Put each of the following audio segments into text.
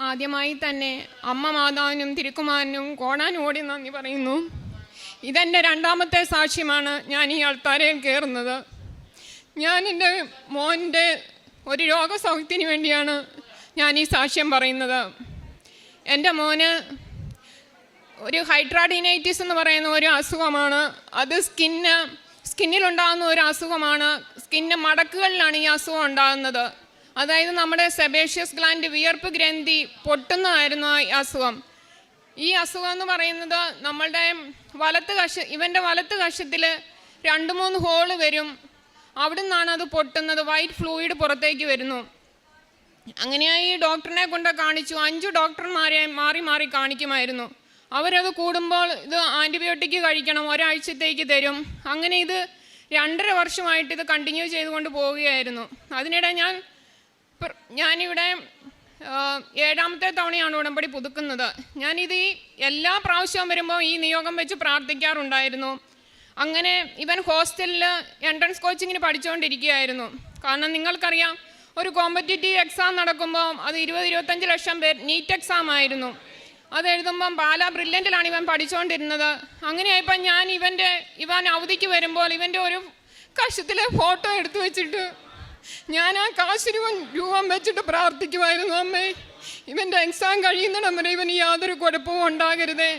ആദ്യമായി തന്നെ അമ്മ മാതാവിനും തിരുക്കുമാരനും കോടാനോടി നന്ദി പറയുന്നു. ഇതെൻ്റെ രണ്ടാമത്തെ സാക്ഷ്യമാണ് ഞാൻ ഈ അൾത്താരയിൽ കയറുന്നത്. ഞാൻ എൻ്റെ മോൻ്റെ ഒരു രോഗസൗഖ്യത്തിന് വേണ്ടിയാണ് ഞാൻ ഈ സാക്ഷ്യം പറയുന്നത്. എൻ്റെ മോന് ഒരു ഹൈഡ്രാഡിനൈറ്റിസ് എന്ന് പറയുന്ന ഒരു അസുഖമാണ്. അത് സ്കിന്നിലുണ്ടാകുന്ന ഒരു അസുഖമാണ്. സ്കിന്ന് മടക്കുകളിലാണ് ഈ അസുഖം ഉണ്ടാകുന്നത്. അതായത് നമ്മുടെ സെബേഷ്യസ് ഗ്ലാൻഡ് വിയർപ്പ് ഗ്രന്ഥി പൊട്ടുന്നതായിരുന്നു ഈ അസുഖം. ഈ അസുഖം എന്ന് പറയുന്നത് നമ്മളുടെ ഇവൻ്റെ വലത്ത് കഷത്തിൽ 2-3 ഹോള് വരും. അവിടെ നിന്നാണ് അത് പൊട്ടുന്നത്. വൈറ്റ് ഫ്ലൂയിഡ് പുറത്തേക്ക് വരുന്നു. അങ്ങനെയായി ഡോക്ടറിനെ കൊണ്ട് കാണിച്ചു. 5 ഡോക്ടർമാരെ മാറി മാറി കാണിക്കുമായിരുന്നു. അവരത് കൂടുമ്പോൾ ഇത് ആൻറ്റിബയോട്ടിക് കഴിക്കണം, ഒരാഴ്ചത്തേക്ക് തരും. അങ്ങനെ ഇത് 2.5 വർഷമായിട്ട് ഇത് കണ്ടിന്യൂ ചെയ്തുകൊണ്ട് പോവുകയായിരുന്നു. അതിനിടെ ഞാനിവിടെ 7ാമത്തെ തവണയാണ് ഉടമ്പടി പുതുക്കുന്നത്. ഞാനിത് എല്ലാ പ്രാവശ്യവും വരുമ്പോൾ ഈ നിയോഗം വെച്ച് പ്രാർത്ഥിക്കാറുണ്ടായിരുന്നു. അങ്ങനെ ഇവൻ ഹോസ്റ്റലിൽ എൻട്രൻസ് കോച്ചിങ്ങിന് പഠിച്ചുകൊണ്ടിരിക്കുകയായിരുന്നു. കാരണം നിങ്ങൾക്കറിയാം, ഒരു കോമ്പറ്റേറ്റീവ് എക്സാം നടക്കുമ്പോൾ അത് 20-25 ലക്ഷം പേർ നീറ്റ് എക്സാം ആയിരുന്നു. അത് എഴുതുമ്പം പാലാ ബ്രില്യൻറ്റിലാണ് ഇവൻ പഠിച്ചുകൊണ്ടിരുന്നത്. അങ്ങനെയായപ്പോൾ ഇവൻ അവധിക്ക് വരുമ്പോൾ ഇവൻ്റെ ഒരു കഷത്തിലെ ഫോട്ടോ എടുത്തു വെച്ചിട്ട് ഞാൻ ആ രൂപം വെച്ചിട്ട് പ്രാർത്ഥിക്കുമായിരുന്നു. അമ്മേ, ഇവൻ്റെ എക്സാം കഴിയുന്നിടം വരെ ഇവന് യാതൊരു കുഴപ്പവും ഉണ്ടാകരുതേ.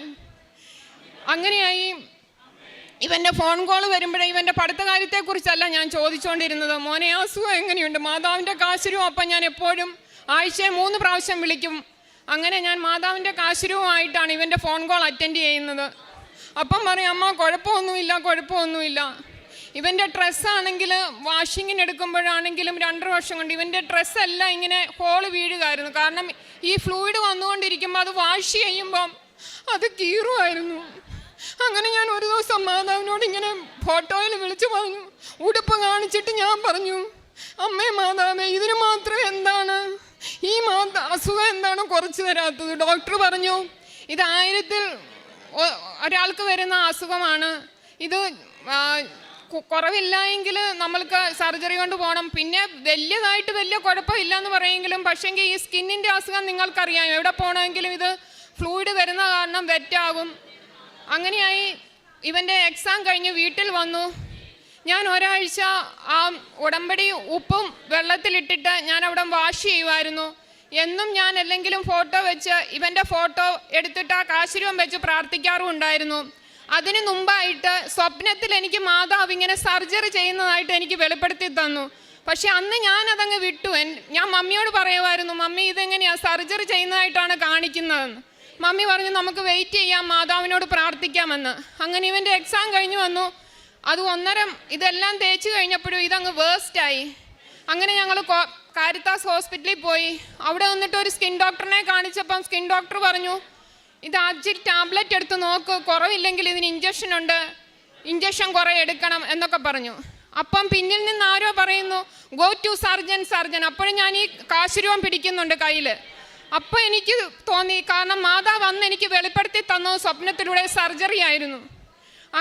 അങ്ങനെയായി ഇവൻ്റെ ഫോൺ കോൾ വരുമ്പോഴേ ഇവൻ്റെ പഠിത്ത കാര്യത്തെക്കുറിച്ചല്ല ഞാൻ ചോദിച്ചുകൊണ്ടിരുന്നത്. മോനെ, അസുഖം എങ്ങനെയുണ്ട്, മാതാവിൻ്റെ കാശുരൂപം. അപ്പം ഞാൻ എപ്പോഴും ആഴ്ചയിൽ 3 പ്രാവശ്യം വിളിക്കും. അങ്ങനെ ഞാൻ മാതാവിൻ്റെ കാശുരൂപമായിട്ടാണ് ഇവൻ്റെ ഫോൺ കോൾ അറ്റൻഡ് ചെയ്യുന്നത്. അപ്പം പറയും, അമ്മ കുഴപ്പമൊന്നുമില്ല. ഇവൻ്റെ ഡ്രസ്സാണെങ്കിൽ വാഷിങ്ങിന് എടുക്കുമ്പോഴാണെങ്കിലും 2.5 വർഷം കൊണ്ട് ഇവൻ്റെ ഡ്രസ്സെല്ലാം ഇങ്ങനെ ഹോള് വീഴുകയായിരുന്നു. കാരണം ഈ ഫ്ലൂയിഡ് വന്നുകൊണ്ടിരിക്കുമ്പോൾ അത് വാഷ് ചെയ്യുമ്പം അത് കീറുമായിരുന്നു. അങ്ങനെ ഞാൻ ഒരു ദിവസം മാതാവിനോട് ഇങ്ങനെ ഫോട്ടോയിൽ വിളിച്ചു പറഞ്ഞു, ഉടുപ്പ് കാണിച്ചിട്ട് ഞാൻ പറഞ്ഞു, അമ്മേ മാതാവേ, ഇതിന് മാത്രം എന്താണ് ഈ അസുഖം എന്താണ് കുറച്ച് തരാത്തത്? ഡോക്ടർ പറഞ്ഞു, ഇത് 1000-ൽ ഒരാൾക്ക് വരുന്ന അസുഖമാണ്. ഇത് കുറവില്ല എങ്കിൽ നമ്മൾക്ക് സർജറി കൊണ്ട് പോകണം. പിന്നെ വലിയ കുഴപ്പമില്ല എന്ന് പറയുമെങ്കിലും പക്ഷേങ്കിൽ ഈ സ്കിന്നിൻ്റെ അസുഖം നിങ്ങൾക്കറിയാം, എവിടെ പോകണമെങ്കിലും ഇത് ഫ്ലൂയിഡ് വരുന്ന കാരണം വെറ്റാകും. അങ്ങനെയായി ഇവൻ്റെ എക്സാം കഴിഞ്ഞ് വീട്ടിൽ വന്നു. ഞാൻ ഒരാഴ്ച ആ ഉടമ്പടി ഉപ്പും വെള്ളത്തിലിട്ടിട്ട് ഞാൻ അവിടെ വാഷ് ചെയ്യുമായിരുന്നു. എന്നും ഞാൻ അല്ലെങ്കിലും ഫോട്ടോ വെച്ച് ഇവൻ്റെ ഫോട്ടോ എടുത്തിട്ട് ആ കാശുരൂപം വെച്ച് പ്രാർത്ഥിക്കാറും ഉണ്ടായിരുന്നു. അതിന് മുമ്പായിട്ട് സ്വപ്നത്തിൽ എനിക്ക് മാതാവ് ഇങ്ങനെ സർജറി ചെയ്യുന്നതായിട്ട് എനിക്ക് വെളിപ്പെടുത്തി തന്നു. പക്ഷെ അന്ന് ഞാനതങ്ങ് വിട്ടു. ഞാൻ മമ്മിയോട് പറയുമായിരുന്നു, മമ്മി ഇതെങ്ങനെയാണ് സർജറി ചെയ്യുന്നതായിട്ടാണ് കാണിക്കുന്നതെന്ന്. മമ്മി പറഞ്ഞു, നമുക്ക് വെയിറ്റ് ചെയ്യാം, മാതാവിനോട് പ്രാർത്ഥിക്കാമെന്ന്. അങ്ങനെ ഇവൻ്റെ എക്സാം കഴിഞ്ഞ് വന്നു. അത് ഇതെല്ലാം തേച്ച് കഴിഞ്ഞപ്പോഴും ഇതങ്ങ് വേസ്റ്റായി. അങ്ങനെ ഞങ്ങൾ കാരിത്താസ് ഹോസ്പിറ്റലിൽ പോയി. അവിടെ വന്നിട്ട് ഒരു സ്കിൻ ഡോക്ടറിനെ കാണിച്ചപ്പം സ്കിൻ ഡോക്ടർ പറഞ്ഞു, ഇത് ആദ്യം ടാബ്ലറ്റ് എടുത്ത് നോക്ക്, കുറവില്ലെങ്കിൽ ഇതിന് ഇഞ്ചക്ഷൻ കുറേ എടുക്കണം എന്നൊക്കെ പറഞ്ഞു. അപ്പം പിന്നിൽ നിന്ന് ആരോ പറയുന്നു, ഗോ ടു സർജൻ. അപ്പോഴും ഞാൻ ഈ കാശുരൂപം പിടിക്കുന്നുണ്ട് കയ്യിൽ. അപ്പോൾ എനിക്ക് തോന്നി, കാരണം മാതാവ് അന്ന് എനിക്ക് വെളിപ്പെടുത്തി തന്നത് സ്വപ്നത്തിലൂടെ സർജറി ആയിരുന്നു.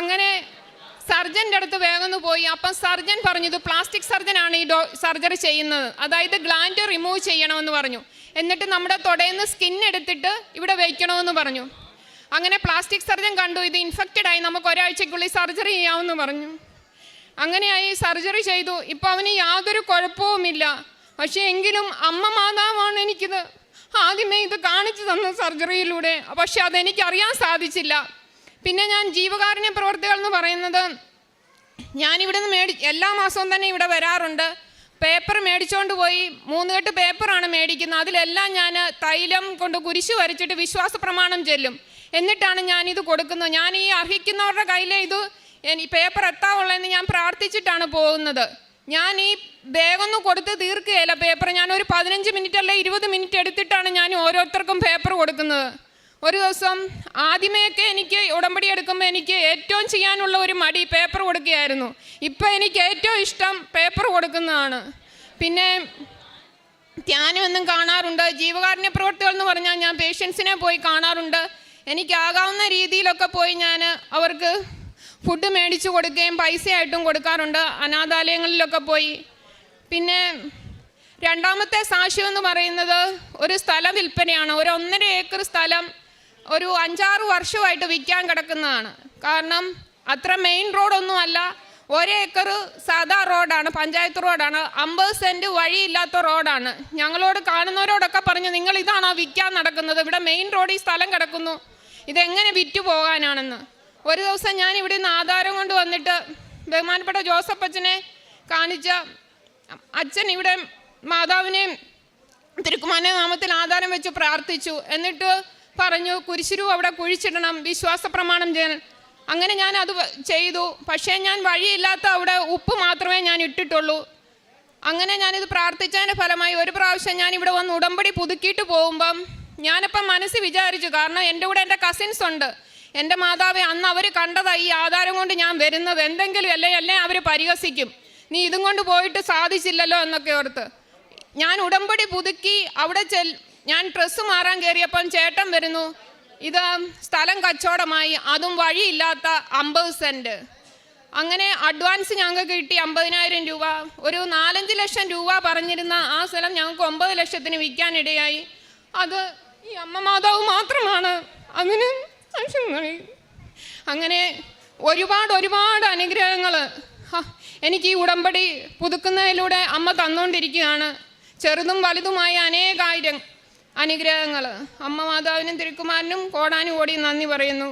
അങ്ങനെ സർജൻ്റെ അടുത്ത് വേഗം പോയി. അപ്പം സർജൻ പറഞ്ഞു, ഇത് പ്ലാസ്റ്റിക് സർജനാണ് ഈ സർജറി ചെയ്യുന്നത്, അതായത് ഗ്ലാൻഡ് റിമൂവ് ചെയ്യണമെന്ന് പറഞ്ഞു. എന്നിട്ട് നമ്മുടെ തൊടയിൽ നിന്ന് സ്കിൻ എടുത്തിട്ട് ഇവിടെ വയ്ക്കണമെന്ന് പറഞ്ഞു. അങ്ങനെ പ്ലാസ്റ്റിക് സർജൻ കണ്ടു, ഇത് ഇൻഫെക്റ്റഡ് ആയി, നമുക്ക് ഒരാഴ്ചയ്ക്കുള്ളിൽ സർജറി ചെയ്യാമെന്ന് പറഞ്ഞു. അങ്ങനെയായി സർജറി ചെയ്തു. ഇപ്പം അവന് യാതൊരു കുഴപ്പവുമില്ല. പക്ഷേ എങ്കിലും അമ്മ മാതാവാണ് എനിക്കിത് ആദ്യമേ ഇത് കാണിച്ചു തന്ന സർജറിയിലൂടെ. പക്ഷെ അതെനിക്കറിയാൻ സാധിച്ചില്ല. പിന്നെ ഞാൻ ജീവകാരുണ്യ പ്രവർത്തികൾ എന്ന് പറയുന്നത്, ഞാനിവിടെ നിന്ന് എല്ലാ മാസവും തന്നെ ഇവിടെ വരാറുണ്ട്. പേപ്പർ മേടിച്ചുകൊണ്ട് പോയി 3 കെട്ട് പേപ്പറാണ് മേടിക്കുന്നത്. അതിലെല്ലാം ഞാൻ തൈലം കൊണ്ട് കുരിശ് വരച്ചിട്ട് വിശ്വാസ പ്രമാണം ചെല്ലും. എന്നിട്ടാണ് ഞാനിത് കൊടുക്കുന്നത്. ഞാൻ ഈ അർഹിക്കുന്നവരുടെ കയ്യിലെ ഈ പേപ്പർ എത്താവുള്ളതെന്ന് ഞാൻ പ്രാർത്ഥിച്ചിട്ടാണ് പോകുന്നത്. ഞാൻ ഈ ബാഗൊന്നും കൊടുത്ത് തീർക്കുകയില്ല പേപ്പർ. ഞാനൊരു 15 മിനിറ്റ് അല്ലെ 20 മിനിറ്റ് എടുത്തിട്ടാണ് ഞാൻ ഓരോരുത്തർക്കും പേപ്പർ കൊടുക്കുന്നത്. ഒരു ദിവസം ആദ്യമേയൊക്കെ എനിക്ക് ഉടമ്പടി എടുക്കുമ്പോൾ എനിക്ക് ഏറ്റവും ചെയ്യാനുള്ള ഒരു മടി പേപ്പർ കൊടുക്കുകയായിരുന്നു. ഇപ്പം എനിക്ക് ഏറ്റവും ഇഷ്ടം പേപ്പർ കൊടുക്കുന്നതാണ്. പിന്നെ ധ്യാനമെന്നും കാണാറുണ്ട്. ജീവകാരുണ്യ പ്രവർത്തികൾ എന്ന് പറഞ്ഞാൽ ഞാൻ പേഷ്യൻസിനെ പോയി കാണാറുണ്ട്. എനിക്കാകാവുന്ന രീതിയിലൊക്കെ പോയി ഞാൻ അവർക്ക് ഫുഡ് മേടിച്ച് കൊടുക്കുകയും പൈസയായിട്ടും കൊടുക്കാറുണ്ട്. അനാഥാലയങ്ങളിലൊക്കെ പോയി. പിന്നെ രണ്ടാമത്തെ സാക്ഷ്യം എന്ന് പറയുന്നത് ഒരു സ്ഥല വിൽപ്പനയാണ്. ഒരു 1.5 ഏക്കർ സ്ഥലം ഒരു 5-6 വർഷമായിട്ട് വിൽക്കാൻ കിടക്കുന്നതാണ്. കാരണം അത്ര മെയിൻ റോഡൊന്നുമല്ല, 1 ഏക്കർ സാധാ റോഡാണ്, പഞ്ചായത്ത് റോഡാണ്, 50 സെൻറ്റ് വഴിയില്ലാത്ത റോഡാണ്. ഞങ്ങളോട് കാണുന്നവരോടൊക്കെ പറഞ്ഞു, നിങ്ങൾ ഇതാണോ വിൽക്കാൻ നടക്കുന്നത്? ഇവിടെ മെയിൻ റോഡിൽ സ്ഥലം കിടക്കുന്നു, ഇതെങ്ങനെ വിറ്റു പോകാനാണെന്ന്. ഒരു ദിവസം ഞാൻ ഇവിടെ നിന്ന് ആധാരം കൊണ്ട് വന്നിട്ട് ബഹുമാനപ്പെട്ട ജോസഫ് അച്ഛനെ കാണിച്ച അച്ഛൻ ഇവിടെ മാതാവിനെ തിരുക്കുമാരൻ്റെ നാമത്തിൽ ആധാരം വെച്ച് പ്രാർത്ഥിച്ചു. എന്നിട്ട് പറഞ്ഞു, കുരിശുരൂപ അവിടെ കുഴിച്ചിടണം, വിശ്വാസ പ്രമാണം ചെയ്യാൻ. അങ്ങനെ ഞാൻ അത് ചെയ്തു. പക്ഷേ ഞാൻ വഴിയില്ലാത്ത അവിടെ ഉപ്പ് മാത്രമേ ഞാൻ ഇട്ടിട്ടുള്ളൂ. അങ്ങനെ ഞാനിത് പ്രാർത്ഥിച്ചതിൻ്റെ ഫലമായി ഒരു പ്രാവശ്യം ഞാൻ ഇവിടെ വന്ന് ഉടമ്പടി പുതുക്കിയിട്ട് പോകുമ്പം ഞാനിപ്പം മനസ്സിൽ വിചാരിച്ചു, കാരണം എൻ്റെ കൂടെ എൻ്റെ കസിൻസ് ഉണ്ട്. എൻ്റെ മാതാവെ, അന്ന് അവർ കണ്ടതാ ഈ ആധാരം കൊണ്ട് ഞാൻ വരുന്നത്, എന്തെങ്കിലും അല്ലേ അവർ പരിഹസിക്കും, നീ ഇതും കൊണ്ട് പോയിട്ട് സാധിച്ചില്ലല്ലോ എന്നൊക്കെ ഓർത്ത് ഞാൻ ഉടമ്പടി പുതുക്കി അവിടെ ഞാൻ ഡ്രസ്സ് മാറാൻ കയറിയപ്പം ചേട്ടൻ വരുന്നു, ഇത് സ്ഥലം കച്ചവടമായി, അതും വഴിയില്ലാത്ത 50 സെൻറ്റ്. അങ്ങനെ അഡ്വാൻസ് ഞങ്ങൾക്ക് കിട്ടി 50,000 രൂപ. ഒരു 4-5 ലക്ഷം രൂപ പറഞ്ഞിരുന്ന ആ സ്ഥലം ഞങ്ങൾക്ക് 9 ലക്ഷത്തിന് വിൽക്കാനിടയായി. അത് ഈ അമ്മ മാതാവ് മാത്രമാണ് അതിന് സാക്ഷ്യം പറയുന്നത്. അങ്ങനെ ഒരുപാട് അനുഗ്രഹങ്ങൾ എനിക്ക് ഈ ഉടമ്പടി പുതുക്കുന്നതിലൂടെ അമ്മ തന്നുകൊണ്ടിരിക്കുകയാണ്. ചെറുതും വലുതുമായ അനേകായിരം അനുഗ്രഹങ്ങൾ. അമ്മ മാതാവിനും തിരുക്കുമാരനും കോടാനുകോടി നന്ദി പറയുന്നു.